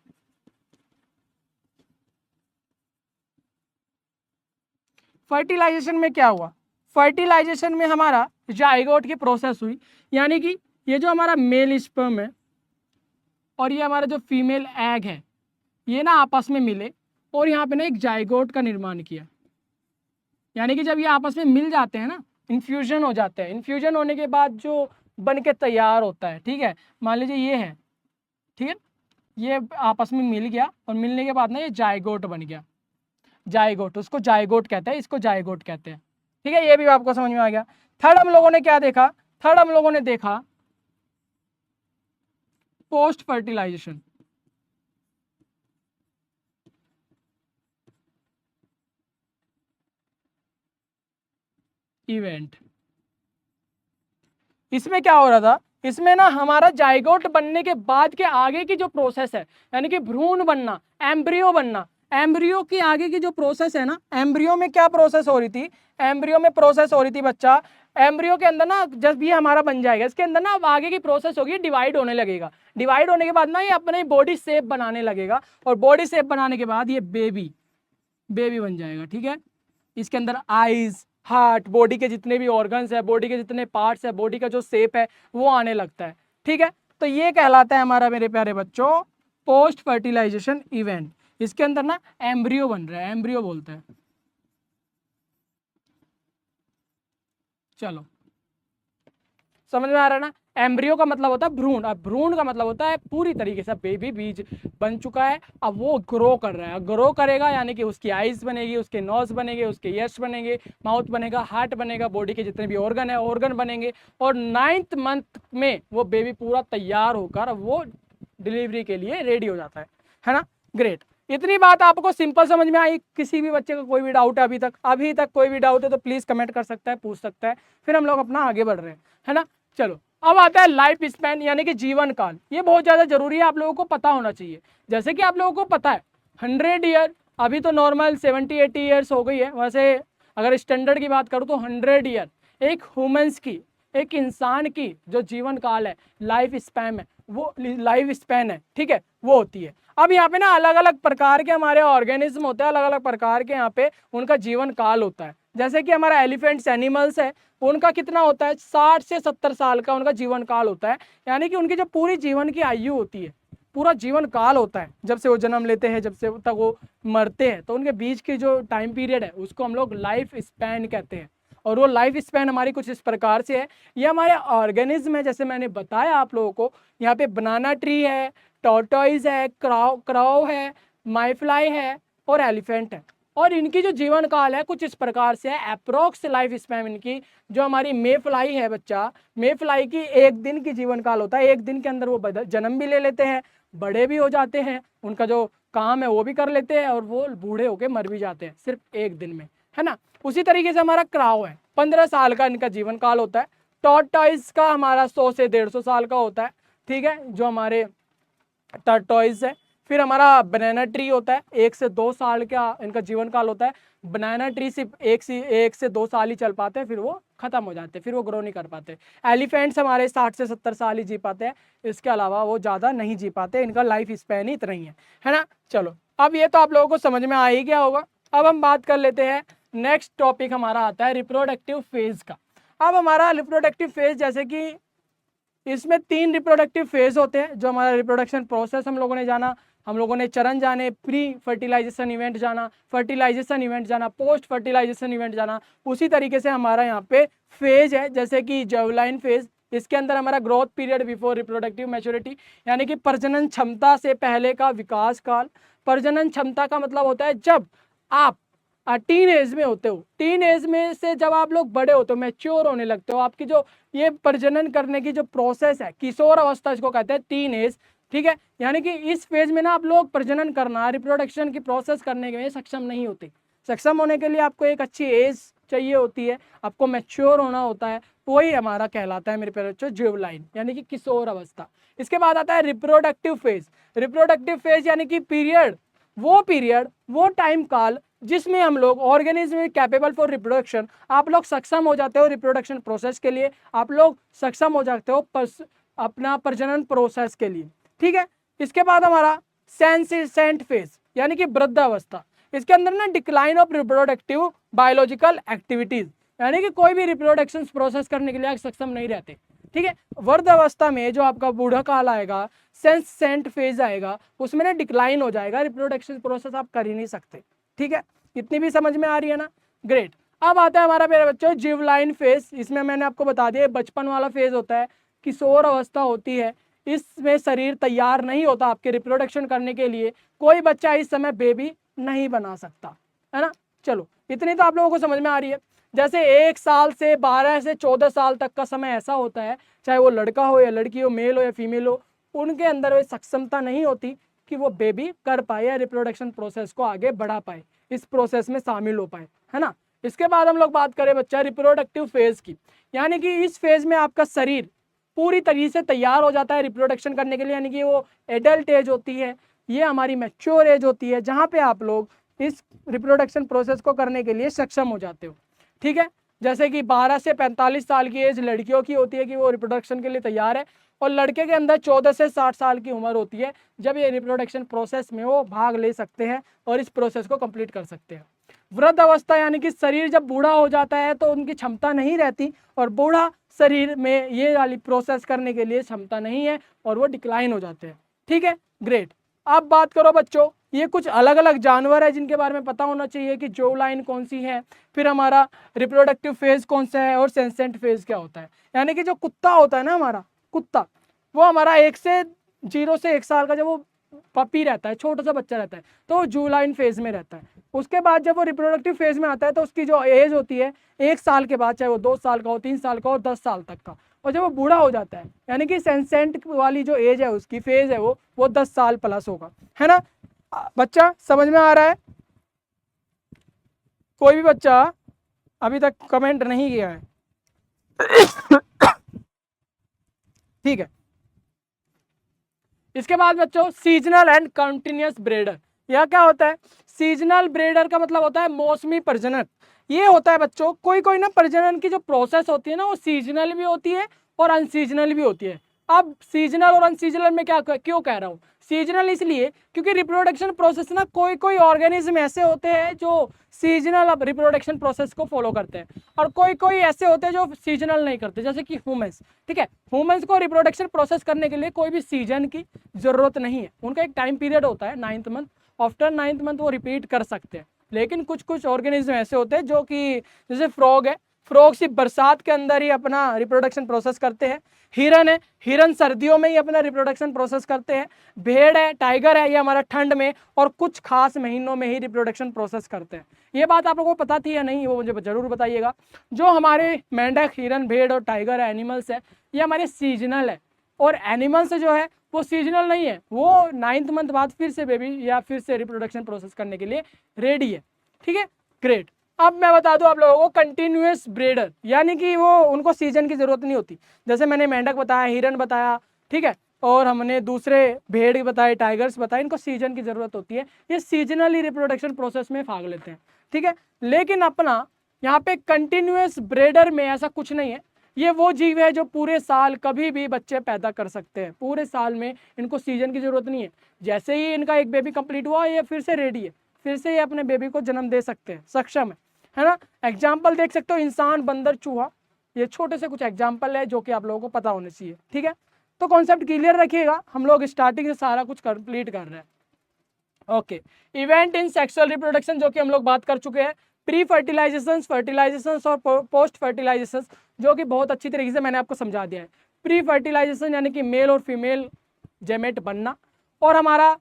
फर्टिलाइजेशन में क्या हुआ, फर्टिलाइजेशन में हमारा जाइगोट की प्रोसेस हुई, यानी कि ये जो हमारा मेल स्पर्म है और ये हमारा जो फीमेल एग है, ये ना आपस में मिले और यहाँ पे ना एक जाइगोट का निर्माण किया। यानी कि जब ये आपस में मिल जाते हैं ना, इन्फ्यूजन हो जाते हैं, इन्फ्यूजन होने के बाद जो बन के तैयार होता है, ठीक है। मान लीजिए ये है, ठीक है, ये आपस में मिल गया और मिलने के बाद ना ये जाइगोट बन गया। जाइगोट, उसको जाइगोट कहते हैं, इसको जाइगोट कहते हैं, ठीक है। ये भी आपको समझ में आ गया। थर्ड हम लोगों ने क्या देखा, थर्ड हम लोगों ने देखा पोस्ट फर्टिलाइजेशन। इवेंट, इसमें क्या हो रहा था, इसमें ना हमारा जाइगोट बनने के बाद के आगे की जो प्रोसेस है, यानी कि भ्रूण बनना, एम्ब्रियो बनना, एम्ब्रियो की आगे की जो प्रोसेस है ना, एम्ब्रियो में क्या प्रोसेस हो रही थी, एम्ब्रियो में प्रोसेस हो रही थी बच्चा, एम्ब्रियो के अंदर ना जब ये हमारा बन जाएगा, इसके अंदर ना अब आगे की प्रोसेस होगी, डिवाइड होने लगेगा। डिवाइड होने के बाद ना ये अपने बॉडी शेप बनाने लगेगा, और बॉडी शेप बनाने के बाद ये बेबी बन जाएगा, ठीक है। इसके अंदर आईज, हार्ट, बॉडी के जितने भी ऑर्गन्स है, बॉडी के जितने पार्ट्स है, बॉडी का जो शेप है वो आने लगता है। ठीक है, तो ये कहलाता है हमारा मेरे प्यारे बच्चों पोस्ट फर्टिलाइजेशन इवेंट। इसके अंदर ना एम्ब्रियो बन रहा है, एम्ब्रियो बोलते हैं। चलो समझ में आ रहा है ना। एम्ब्रियो का मतलब होता है भ्रूण, अब भ्रूण का मतलब होता है पूरी तरीके से बेबी बीज बन चुका है, अब वो ग्रो कर रहा है। ग्रो करेगा यानी कि उसकी आइज बनेगी, उसके नोज बनेंगे, उसके ईयर्स बनेंगे, माउथ बनेगा, हार्ट बनेगा, बॉडी के जितने भी ऑर्गन है ऑर्गन बनेंगे, और 9th मंथ में वो बेबी पूरा तैयार होकर वो डिलीवरी के लिए रेडी हो जाता है ना। ग्रेट, इतनी बात आपको सिंपल समझ में आई? किसी भी बच्चे का कोई भी डाउट है अभी तक कोई भी डाउट है तो प्लीज कमेंट कर सकता है, पूछ सकता है, फिर हम लोग अपना आगे बढ़ रहे हैं, है ना। चलो अब आता है लाइफ स्पैन यानी कि जीवन काल। ये बहुत ज्यादा जरूरी है, आप लोगों को पता होना चाहिए। जैसे कि आप लोगों को पता है 100 ईयर, अभी तो नॉर्मल 70-80 ईयर्स हो गई है, वैसे अगर स्टैंडर्ड की बात करूँ तो 100 ईयर एक ह्यूमंस की, एक इंसान की जो जीवन काल है, लाइफ स्पैन है, वो लाइफ स्पैन है, ठीक है, वो होती है। अब यहाँ पे ना अलग अलग प्रकार के हमारे ऑर्गेनिज्म होते हैं, अलग अलग प्रकार के यहाँ पे उनका जीवन काल होता है। जैसे कि हमारा एलिफेंट्स एनिमल्स है, उनका कितना होता है 60 से 70 साल का उनका जीवन काल होता है, यानी कि उनकी जो पूरी जीवन की आयु होती है, पूरा जीवन काल होता है, जब से वो जन्म लेते हैं जब से तक वो मरते हैं, तो उनके बीच की जो टाइम पीरियड है उसको हम लोग लाइफ स्पैन कहते हैं। और वो लाइफ स्पैन हमारी कुछ इस प्रकार से है, ये हमारे ऑर्गेनिज्म है, जैसे मैंने बताया आप लोगों को, यहाँ पे बनाना ट्री है, टॉर्टोइज है, क्राउ है, माईफ्लाई है और एलिफेंट है। और इनकी जो जीवन काल है कुछ इस प्रकार से है, अप्रोक्स लाइफ स्पैन इनकी, जो हमारी मे फ्लाई है बच्चा, मे फ्लाई की 1 दिन की जीवन काल होता है। 1 दिन के अंदर वो जन्म भी ले लेते हैं, बड़े भी हो जाते हैं, उनका जो काम है वो भी कर लेते हैं, और वो बूढ़े होके मर भी जाते हैं सिर्फ 1 दिन में, है ना। उसी तरीके से हमारा क्राउ है, 15 साल का इनका जीवन काल होता है। टॉर्टॉइज का हमारा 100 से 150 साल का होता है, ठीक है, जो हमारे टॉर्टॉइज है। फिर हमारा बनाना ट्री होता है, 1 से 2 साल का इनका जीवन काल होता है। बनाना ट्री सिर्फ 1 से 2 साल ही चल पाते हैं, फिर वो खत्म हो जाते हैं, फिर वो ग्रो नहीं कर पाते। एलिफेंट्स हमारे 60 से 70 साल ही जी पाते हैं, इसके अलावा वो ज़्यादा नहीं जी पाते, इनका लाइफ स्पैन ही इतना ही है ना। चलो अब ये तो आप लोगों को समझ में आ ही गया होगा। अब हम बात कर लेते हैं, नेक्स्ट टॉपिक हमारा आता है रिप्रोडक्टिव फेज का। अब हमारा रिप्रोडक्टिव फेज, जैसे कि इसमें 3 रिप्रोडक्टिव फेज होते हैं, जो हमारा रिप्रोडक्शन प्रोसेस हम लोगों ने जाना, हम लोगों ने चरण जाने, प्री फर्टिलाइजेशन इवेंट जाना, फर्टिलाइजेशन इवेंट जाना, पोस्ट फर्टिलाइजेशन इवेंट जाना। उसी तरीके से हमारा यहाँ पे फेज है, जैसे कि जर्मलाइन फेज, इसके अंदर हमारा growth period before reproductive maturity, यानी कि प्रजनन क्षमता से पहले का विकास काल। प्रजनन क्षमता का मतलब होता है जब आप टीन एज में होते हो, टीन एज में से जब आप लोग बड़े होते हो, मैच्योर होने लगते हो, आपकी जो ये प्रजनन करने की जो प्रोसेस है, किशोर अवस्था इसको कहते हैं, टीन एज, ठीक है। यानी कि इस फेज में ना आप लोग प्रजनन करना, रिप्रोडक्शन की प्रोसेस करने के लिए सक्षम नहीं होते। सक्षम होने के लिए आपको एक अच्छी एज चाहिए होती है, आपको मैच्योर होना होता है, वही हमारा कहलाता है मेरे प्यारे बच्चों जुवेनाइल, यानी कि किशोर अवस्था। इसके बाद आता है रिप्रोडक्टिव फेज। रिप्रोडक्टिव फेज यानी कि पीरियड, वो टाइम काल जिसमें हम लोग ऑर्गेनिज्म कैपेबल फॉर रिप्रोडक्शन, आप लोग सक्षम हो जाते हो रिप्रोडक्शन प्रोसेस के लिए, आप लोग सक्षम हो जाते हो अपना प्रजनन प्रोसेस के लिए, ठीक है। इसके बाद हमारा सेंट फेज यानी कि वृद्धावस्था। इसके अंदर ना decline of reproductive biological activities, यानी कि कोई भी रिप्रोडक्शन प्रोसेस करने के लिए सक्षम नहीं रहते, ठीक है। वृद्धावस्था में जो आपका बूढ़ा काल आएगा, सेंट फेज आएगा, उसमें ना डिक्लाइन हो जाएगा, रिप्रोडक्शन प्रोसेस आप कर ही नहीं सकते, ठीक है। इतनी भी समझ में आ रही है ना। ग्रेट। अब आता है हमारा मेरे बच्चों जुवेनाइल फेज। इसमें मैंने आपको बता दिया बचपन वाला फेज होता है, किशोर अवस्था होती है, इसमें शरीर तैयार नहीं होता आपके रिप्रोडक्शन करने के लिए, कोई बच्चा इस समय बेबी नहीं बना सकता, है ना। चलो इतनी तो आप लोगों को समझ में आ रही है। जैसे 1 साल से 12 से 14 साल तक का समय ऐसा होता है, चाहे वो लड़का हो या लड़की हो, मेल हो या फीमेल हो, उनके अंदर वो सक्षमता नहीं होती कि वो बेबी कर पाए या रिप्रोडक्शन प्रोसेस को आगे बढ़ा पाए, इस प्रोसेस में शामिल हो पाए, है ना। इसके बाद हम लोग बात करें बच्चा रिप्रोडक्टिव फेज की, यानी कि इस फेज में आपका शरीर पूरी तरीके से तैयार हो जाता है रिप्रोडक्शन करने के लिए, यानी कि वो एडल्ट एज होती है, ये हमारी मैच्योर एज होती है, जहाँ पे आप लोग इस रिप्रोडक्शन प्रोसेस को करने के लिए सक्षम हो जाते हो, ठीक है। जैसे कि 12 से 45 साल की एज लड़कियों की होती है कि वो रिप्रोडक्शन के लिए तैयार है, और लड़के के अंदर 14 से 60 साल की उम्र होती है जब ये रिप्रोडक्शन प्रोसेस में वो भाग ले सकते हैं और इस प्रोसेस को कंप्लीट कर सकते हैं। वृद्ध अवस्था यानी कि शरीर जब बूढ़ा हो जाता है तो उनकी क्षमता नहीं रहती, और बूढ़ा शरीर में ये वाली प्रोसेस करने के लिए क्षमता नहीं है और वो डिक्लाइन हो जाते हैं। ठीक है, ग्रेट। अब बात करो बच्चों, ये कुछ अलग अलग जानवर है जिनके बारे में पता होना चाहिए कि जो लाइन कौन सी है, फिर हमारा रिप्रोडक्टिव फेज कौन सा है और सेंसेंट फेज क्या होता है। यानी कि जो कुत्ता होता है ना, हमारा कुत्ता, वो हमारा 0 से 1 साल का जब वो पपी रहता है, छोटा सा बच्चा रहता है, तो वो जूलाइन फेज में रहता है। उसके बाद जब वो रिप्रोडक्टिव फेज में आता है तो उसकी जो एज होती है 1 साल के बाद, चाहे वो 2 साल का हो, 3 साल का हो, 10 साल तक का, और जब वो बूढ़ा हो जाता है यानी कि सेंसेंट वाली जो एज है उसकी फेज है वो 10 साल प्लस होगा, है ना। बच्चा समझ में आ रहा है? कोई भी बच्चा अभी तक कमेंट नहीं किया है? ठीक है। इसके बाद बच्चों सीजनल एंड कंटिन्यूअस ब्रीडर, यह क्या होता है? सीजनल ब्रीडर का मतलब होता है मौसमी प्रजनन। ये होता है बच्चों, कोई कोई ना प्रजनन की जो प्रोसेस होती है ना वो सीजनल भी होती है और अनसीजनल भी होती है। अब सीजनल और अनसीजनल में क्या क्यों कह रहा हूँ? सीजनल इसलिए क्योंकि रिप्रोडक्शन प्रोसेस ना कोई कोई ऑर्गेनिज्म ऐसे होते हैं जो सीजनल रिप्रोडक्शन प्रोसेस को फॉलो करते हैं, और कोई कोई ऐसे होते हैं जो सीजनल नहीं करते, जैसे कि ह्यूमंस। ठीक है, ह्यूमंस को रिप्रोडक्शन प्रोसेस करने के लिए कोई भी सीजन की जरूरत नहीं है, उनका एक टाइम पीरियड होता है 9th month, after 9th month वो रिपीट कर सकते हैं। लेकिन कुछ कुछ ऑर्गेनिज्म ऐसे होते हैं जो कि, जैसे फ्रॉग है, फ्रॉग सिर्फ बरसात के अंदर ही अपना रिप्रोडक्शन प्रोसेस करते हैं। हिरन है, हिरन सर्दियों में ही अपना रिप्रोडक्शन प्रोसेस करते हैं। भेड़ है, टाइगर है, ये हमारा ठंड में और कुछ खास महीनों में ही रिप्रोडक्शन प्रोसेस करते हैं। ये बात आप लोगों को पता थी या नहीं, वो मुझे जरूर बताइएगा। जो हमारे मेंढक, हिरन, भेड़ और टाइगर है, एनिमल्स है, ये हमारे सीजनल है, और एनिमल्स जो है वो सीजनल नहीं है, वो 9th मंथ बाद फिर से बेबी या फिर से रिप्रोडक्शन प्रोसेस करने के लिए रेडी है। ठीक है, ग्रेट। अब मैं बता दूं आप लोगों को कंटिन्यूअस ब्रीडर, यानी कि वो उनको सीजन की जरूरत नहीं होती। जैसे मैंने मेंढक बताया, हिरन बताया, ठीक है, और हमने दूसरे भेड़ बताए, टाइगर्स बताए, इनको सीजन की जरूरत होती है, ये सीजनली रिप्रोडक्शन प्रोसेस में भाग लेते हैं। ठीक है, लेकिन अपना यहाँ पे कंटिन्यूअस ब्रीडर में ऐसा कुछ नहीं है। ये वो जीव है जो पूरे साल कभी भी बच्चे पैदा कर सकते हैं, पूरे साल में इनको सीजन की जरूरत नहीं है। जैसे ही इनका एक बेबी कंप्लीट हुआ, ये फिर से रेडी है, फिर से ये अपने बेबी को जन्म दे सकते हैं, सक्षम है ना। एग्जाम्पल देख सकते हो, इंसान, बंदर, चूहा, ये छोटे से कुछ एग्जाम्पल है जो कि आप लोगों को पता होने चाहिए। ठीक है, तो कॉन्सेप्ट क्लियर रखिएगा, हम लोग स्टार्टिंग से सारा कुछ कंप्लीट कर रहे हैं। Okay, event in sexual reproduction जो कि हम लोग बात कर चुके हैं, प्री फर्टिलाइजेशन, फर्टिलाइजेशन और पोस्ट फर्टिलाइजेशन, जो कि बहुत अच्छी तरीके से मैंने आपको समझा दिया है। प्री फर्टिलाइजेशन यानी कि मेल और फीमेल जेमेट बनना, और हमारा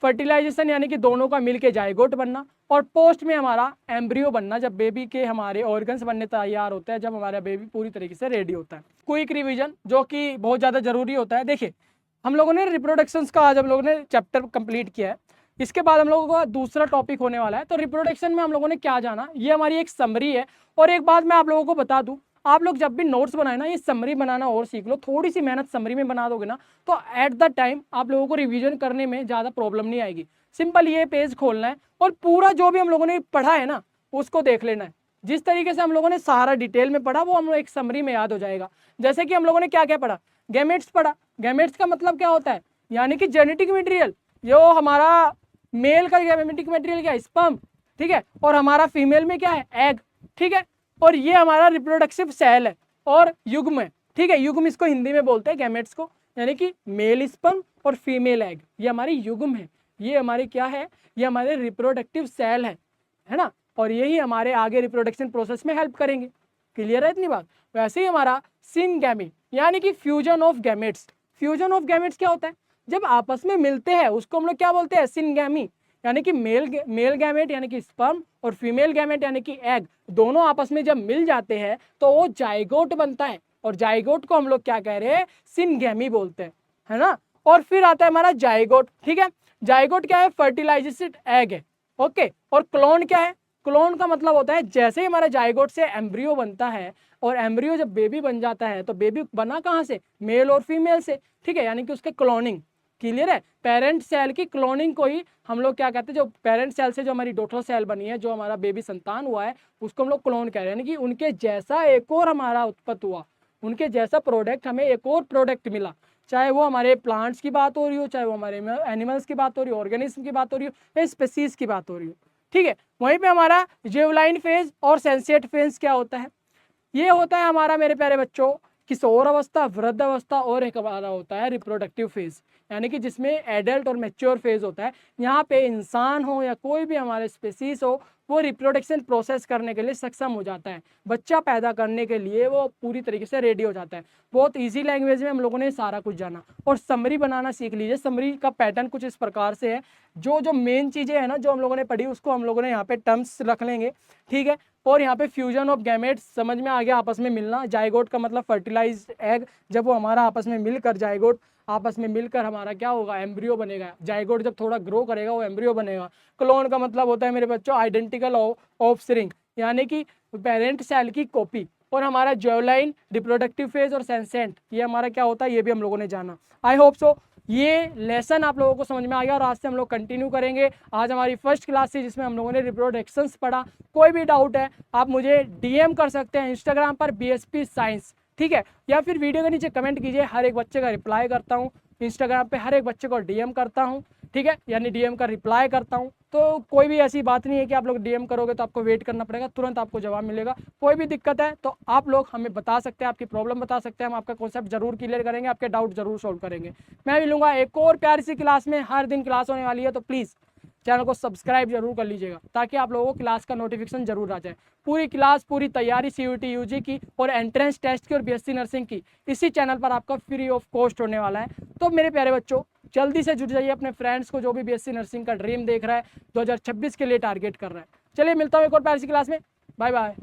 फर्टिलाइजेशन यानी कि दोनों का मिलके जाइगोट बनना, और पोस्ट में हमारा एम्ब्रियो बनना, जब बेबी के हमारे ऑर्गन्स बनने तैयार होते हैं, जब हमारा बेबी पूरी तरीके से रेडी होता है। क्विक रिवीजन जो कि बहुत ज़्यादा जरूरी होता है। देखिए, हम लोगों ने रिप्रोडक्शंस का आज हम लोगों ने चैप्टर कंप्लीट किया है, इसके बाद हम लोगों का दूसरा टॉपिक होने वाला है। तो रिप्रोडक्शन में हम लोगों ने क्या जाना, ये हमारी एक समरी है। और एक बात मैं आप लोगों को बता दूं, आप लोग जब भी नोट्स बनाए ना, ये समरी बनाना और सीख लो। थोड़ी सी मेहनत समरी में बना दोगे ना, तो एट द टाइम आप लोगों को रिवीजन करने में ज़्यादा प्रॉब्लम नहीं आएगी। सिंपल ये पेज खोलना है और पूरा जो भी हम लोगों ने पढ़ा है ना उसको देख लेना है। जिस तरीके से हम लोगों ने सारा डिटेल में पढ़ा वो हम लोग एक समरी में याद हो जाएगा। जैसे कि हम लोगों ने क्या क्या पढ़ा, गैमेट्स पढ़ा। गैमेट्स का मतलब क्या होता है, यानी कि जेनेटिक मटेरियल। जो हमारा मेल का जेनेटिक मटेरियल क्या है, स्पर्म, ठीक है, और हमारा फीमेल में क्या है, एग, ठीक है, और ये हमारा रिप्रोडक्टिव सेल है और युग्म है। ठीक है, युग्म इसको हिंदी में बोलते हैं गैमेट्स को, यानी कि मेल स्पर्म और फीमेल एग, ये हमारी युग्म है। ये हमारे क्या है, ये हमारे रिप्रोडक्टिव सेल है ना, और यही हमारे आगे रिप्रोडक्शन प्रोसेस में हेल्प करेंगे। क्लियर है इतनी बात? वैसे ही हमारा सिनगैमी यानी कि fusion of gametes. Fusion of gametes क्या होता है, जब आपस में मिलते हैं उसको हम लोग क्या बोलते हैं, सिनगैमी, यानी कि मेल गैमेट यानी कि स्पर्म और फीमेल गैमेट यानी कि एग, दोनों आपस में जब मिल जाते हैं तो वो जाइगोट बनता है, और जाइगोट को हम लोग क्या कह रहे हैं, सिनगैमी बोलते हैं, है ना। और फिर आता है हमारा जाइगोट। ठीक है, जाइगोट क्या है, फर्टिलाइजेटेड एग है। ओके, और क्लोन क्या है, क्लोन का मतलब होता है जैसे ही हमारा जाइगोट से एम्ब्रियो बनता है, और एम्ब्रियो जब बेबी बन जाता है तो बेबी बना कहाँ से, मेल और फीमेल से। ठीक है, यानी कि उसके क्लोनिंग, क्लियर है। पेरेंट सेल की क्लोनिंग को ही हम लोग क्या कहते हैं, जो पेरेंट सेल से जो हमारी डॉटर सेल बनी है, जो हमारा बेबी संतान हुआ है, उसको हम लोग क्लोन कह रहे हैं, यानी कि उनके जैसा एक और हमारा उत्पत्ति हुआ, उनके जैसा प्रोडक्ट हमें एक और प्रोडक्ट मिला, चाहे वो हमारे प्लांट्स की बात हो रही हो, चाहे वो हमारे एनिमल्स की बात हो रही हो, ऑर्गेनिज्म की बात हो रही हो, या स्पीसीज की बात हो रही हो। ठीक है, वहीं पे हमारा जेवलाइन फेज और सेंसिएट फेज क्या होता है, ये होता है हमारा मेरे प्यारे बच्चों किशोर अवस्था, वृद्ध अवस्था, और एक हमारा होता है रिप्रोडक्टिव फेज, यानी कि जिसमें एडल्ट और मैच्योर फेज होता है। यहाँ पे इंसान हो या कोई भी हमारे स्पीसीज हो, वो रिप्रोडक्शन प्रोसेस करने के लिए सक्षम हो जाता है, बच्चा पैदा करने के लिए वो पूरी तरीके से रेडी हो जाता है। बहुत ईजी लैंग्वेज में हम लोगों ने सारा कुछ जाना, और समरी बनाना सीख लीजिए। समरी का पैटर्न कुछ इस प्रकार से है, जो जो मेन चीज़ें हैं ना जो हम लोगों ने पढ़ी, उसको हम लोगों ने यहाँ पे टर्म्स रख लेंगे, ठीक है। और यहाँ पे फ्यूजन ऑफ गैमेट्स समझ में आ गया, आपस में मिलना। जाइगोट का मतलब फर्टिलाइज्ड एग, जब वो हमारा आपस में मिलकर, जाइगोट आपस में मिलकर हमारा क्या होगा, एम्ब्रियो बनेगा। जाइगोट जब थोड़ा ग्रो करेगा वो एम्ब्रियो बनेगा। क्लोन का मतलब होता है मेरे बच्चों आइडेंटिकल ऑफस्प्रिंग, यानी कि पेरेंट सेल की कॉपी। और हमारा ज्वेलाइन, रिप्रोडक्टिव फेज और सेंसेंट, ये हमारा क्या होता है, ये भी हम लोगों ने जाना। आई होप सो ये लेसन आप लोगों को समझ में आ गया, और आज से हम लोग कंटिन्यू करेंगे। आज हमारी फर्स्ट क्लास थी जिसमें हम लोगों ने रिप्रोडक्शंस पढ़ा। कोई भी डाउट है आप मुझे डीएम कर सकते हैं इंस्टाग्राम पर बीएसपी साइंस, ठीक है, या फिर वीडियो के नीचे कमेंट कीजिए, हर एक बच्चे का रिप्लाई करता हूँ। इंस्टाग्राम पे हर एक बच्चे को डीएम करता हूँ, ठीक है, यानी डीएम का रिप्लाई करता हूँ। तो कोई भी ऐसी बात नहीं है कि आप लोग डीएम करोगे तो आपको वेट करना पड़ेगा, तुरंत आपको जवाब मिलेगा। कोई भी दिक्कत है तो आप लोग हमें बता सकते हैं, आपकी प्रॉब्लम बता सकते हैं, हम आपका कॉन्सेप्ट जरूर क्लियर करेंगे, आपके डाउट जरूर सॉल्व करेंगे। मैं मिलूंगा एक और प्यारी सी क्लास में, हर दिन क्लास होने वाली है, तो प्लीज़ चैनल को सब्सक्राइब जरूर कर लीजिएगा, ताकि आप लोगों को क्लास का नोटिफिकेशन जरूर आ जाए। पूरी क्लास, पूरी तैयारी सीयूटी यूजी की और एंट्रेंस टेस्ट की और बीएससी नर्सिंग की इसी चैनल पर आपका फ्री ऑफ कॉस्ट होने वाला है। तो मेरे प्यारे बच्चों जल्दी से जुड़ जाइए अपने फ्रेंड्स को, जो भी बीएससी नर्सिंग का ड्रीम देख रहा है, 2026 के लिए टारगेट कर रहा है। चलिए मिलता हूँ एक और प्यारी सी क्लास में, बाय बाय।